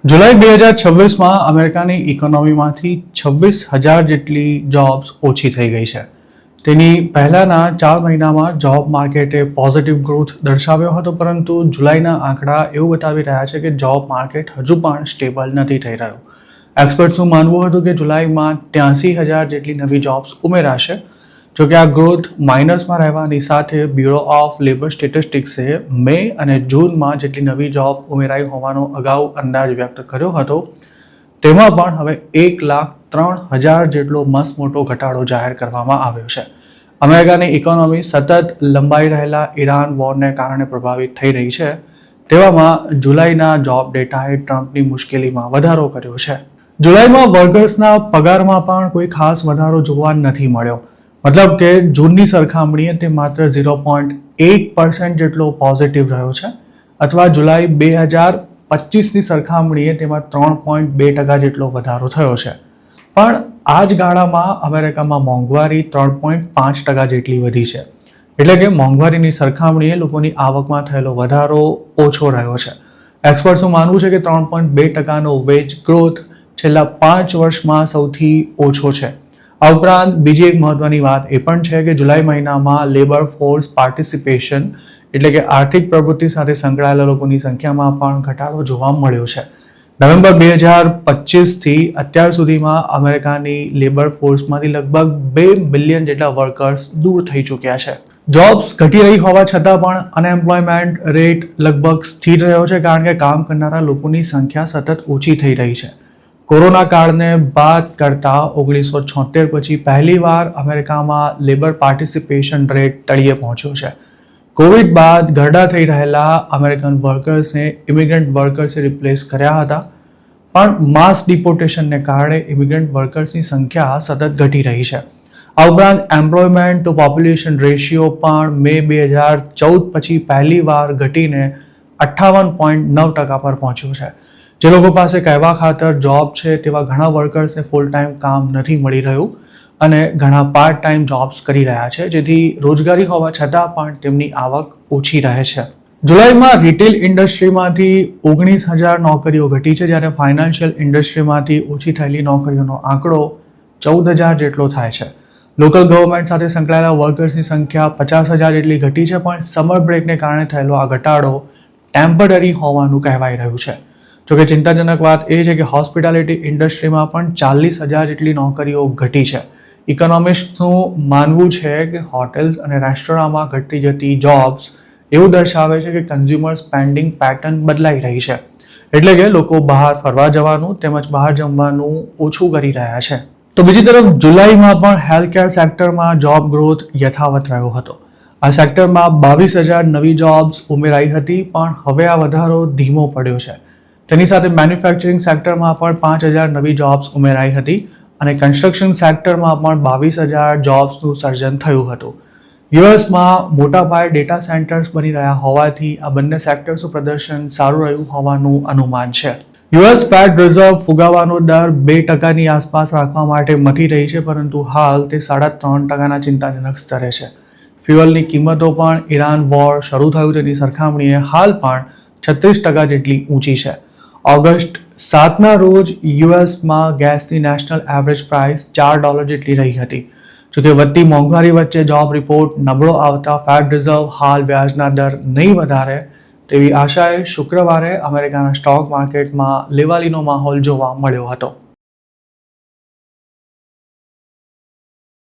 જુલાઈ 2026માં અમેરિકાની ઇકોનોમીમાંથી 26,000 જેટલી જોબ્સ ઓછી થઈ ગઈ છે. તેની પહેલાના 4 મહિનામાં જોબ માર્કેટે પોઝિટિવ ગ્રોથ દર્શાવ્યો હતો, પરંતુ જુલાઈના આંકડા એવું બતાવી રહ્યા છે કે જોબ માર્કેટ હજુ પણ સ્ટેબલ નથી થઈ રહ્યું. એક્સપર્ટ્સનું માનવું હતું કે જુલાઈમાં 83,000 જેટલી નવી જોબ્સ ઉમેરાશે. જોકે આ ગ્રોથ માઇનસમાં રહેવાની સાથે બ્યુરો ઓફ લેબર સ્ટેટિસ્ટિક્સે મે અને જૂનમાં જેટલી નવી જોબ ઉમેરાઈ હોવાનો અગાઉ અંદાજ વ્યક્ત કર્યો હતો, તેમાં પણ હવે 1,03,000 જેટલો મસ્ત મોટો ઘટાડો જાહેર કરવામાં આવ્યો છે. અમેરિકાની ઇકોનોમી સતત લંબાઈ રહેલા ઈરાન વોરને કારણે પ્રભાવિત થઈ રહી છે. તેવામાં જુલાઈના જોબ ડેટાએ ટ્રમ્પની મુશ્કેલીમાં વધારો કર્યો છે. જુલાઈમાં વર્કર્સના પગારમાં પણ કોઈ ખાસ વધારો જોવા નથી મળ્યો. મતલબ કે જૂનની સરખામણીએ તે માત્ર 0.8% જેટલો પોઝિટિવ રહ્યો છે, અથવા જુલાઈ 2025ની સરખામણીએ તેમાં 3.2% જેટલો વધારો થયો છે. પણ આ જ ગાળામાં અમેરિકામાં મોંઘવારી 3.5% જેટલી વધી છે. એટલે કે મોંઘવારીની સરખામણીએ લોકોની આવકમાં થયેલો વધારો ઓછો રહ્યો છે. એક્સપર્ટ્સનું માનવું છે કે 3.2%નો વેજ ગ્રોથ છેલ્લા 5 વર્ષમાં સૌથી ઓછો છે. આ ઉપરાંત બીજી એક મહત્વની વાત એ પણ છે કે જુલાઈ મહિનામાં લેબર ફોર્સ પાર્ટિસિપેશન એટલે કે આર્થિક પ્રવૃત્તિ સાથે સંકળાયેલા લોકોની સંખ્યામાં પણ ઘટાડો જોવા મળ્યો છે. નવેમ્બર 2025થી અત્યાર સુધીમાં અમેરિકાની લેબર ફોર્સમાંથી લગભગ 2 મિલિયન જેટલા વર્કર્સ દૂર થઈ ચૂક્યા છે. જોબ્સ ઘટી રહી હોવા છતાં પણ અનએમ્પ્લોયમેન્ટ રેટ લગભગ સ્થિર રહ્યો છે, કારણ કે કામ કરનારા લોકોની સંખ્યા સતત ઓછી થઈ રહી છે. કોરોના કાળને બાદ કરતા 1976 પછી પહેલીવાર અમેરિકામાં લેબર પાર્ટિસિપેશન રેટ તળિયે પહોંચ્યો છે. કોવિડ બાદ ઘરડા થઈ રહેલા અમેરિકન વર્કર્સને ઇમિગ્રન્ટ વર્કર્સે રિપ્લેસ કર્યા હતા, પણ માસ ડિપોર્ટેશનને કારણે ઇમિગ્રન્ટ વર્કર્સની સંખ્યા સતત ઘટી રહી છે. આ ઉપરાંત એમ્પ્લોયમેન્ટ ટુ પોપ્યુલેશન રેશિયો પણ મે 2014 પછી પહેલીવાર ઘટીને 58.9% પર પહોંચ્યો છે. જે લોકો પાસે કહેવા ખાતર જોબ છે તેવા ઘણા વર્કર્સને ફૂલ ટાઈમ કામ નથી મળી રહ્યું અને ઘણા પાર્ટ ટાઈમ જોબ્સ કરી રહ્યા છે, જેથી રોજગારી હોવા છતાં પણ તેમની આવક ઓછી રહે છે. જુલાઈમાં રિટેલ ઇન્ડસ્ટ્રીમાંથી 19,000 નોકરીઓ ઘટી છે, જ્યારે ફાઇનાન્શિયલ ઇન્ડસ્ટ્રીમાંથી ઓછી થયેલી નોકરીઓનો આંકડો 14,000 જેટલો થાય છે. લોકલ ગવર્મેન્ટ સાથે સંકળાયેલા વર્કર્સની સંખ્યા 50,000 જેટલી ઘટી છે, પણ સમર બ્રેકને કારણે થયેલો આ ઘટાડો ટેમ્પરરી હોવાનું કહેવાઈ રહ્યું છે. જોકે ચિંતાજનક વાત એ છે કે હોસ્પિટાલિટી ઇન્ડસ્ટ્રીમાં પણ 40,000 જેટલી નોકરીઓ ઘટી છે. ઇકોનોમિસ્ટનું માનવું છે કે હોટેલ્સ અને રેસ્ટોરાંમાં ઘટતી જતી જોબ્સ એવું દર્શાવે છે કે કન્ઝ્યુમર સ્પેન્ડિંગ પેટર્ન બદલાઈ રહી છે. એટલે કે લોકો બહાર ફરવા જવાનું તેમજ બહાર જમવાનું ઓછું કરી રહ્યા છે. તો બીજી તરફ જુલાઈમાં પણ હેલ્થકેર સેક્ટરમાં જોબ ગ્રોથ યથાવત રહ્યો હતો. આ સેક્ટરમાં 22,000 નવી જોબ્સ ઉમેરાઈ હતી, પણ હવે આ વધારો ધીમો પડ્યો છે. તેની સાથે મેન્યુફેક્ચરિંગ સેક્ટરમાં પણ 5,000 નવી જોબ્સ ઉમેરાઈ હતી અને કન્સ્ટ્રક્શન સેક્ટરમાં પણ 22,000 જોબ્સનું સર્જન થયું હતું. યુએસમાં મોટા પાયે ડેટા સેન્ટર્સ બની રહ્યા હોવાથી આ બંને સેક્ટર્સનું પ્રદર્શન સારું રહ્યું હોવાનું અનુમાન છે. યુએસ ફેડ રિઝર્વ ફુગાવાનો દર 2%ની આસપાસ રાખવા માટે મથી રહી છે, પરંતુ હાલ તે 3.5%ના ચિંતાજનક સ્તરે છે. ફ્યુઅલની કિંમતો પણ ઈરાન વોર શરૂ થયું તેની સરખામણીએ હાલ પણ 36% જેટલી ઊંચી છે. ઓગસ્ટ 7ના રોજ યુએસમાં ગેસની નેશનલ એવરેજ પ્રાઇસ $4 જેટલી રહી હતી. જોકે વધતી મોંઘવારી વચ્ચે જોબ રિપોર્ટ નબળો આવતા ફેડ રિઝર્વ હાલ વ્યાજના દર નહીં વધારે તેવી આશાએ શુક્રવારે અમેરિકાના સ્ટોક માર્કેટમાં લેવાલીનો માહોલ જોવા મળ્યો હતો.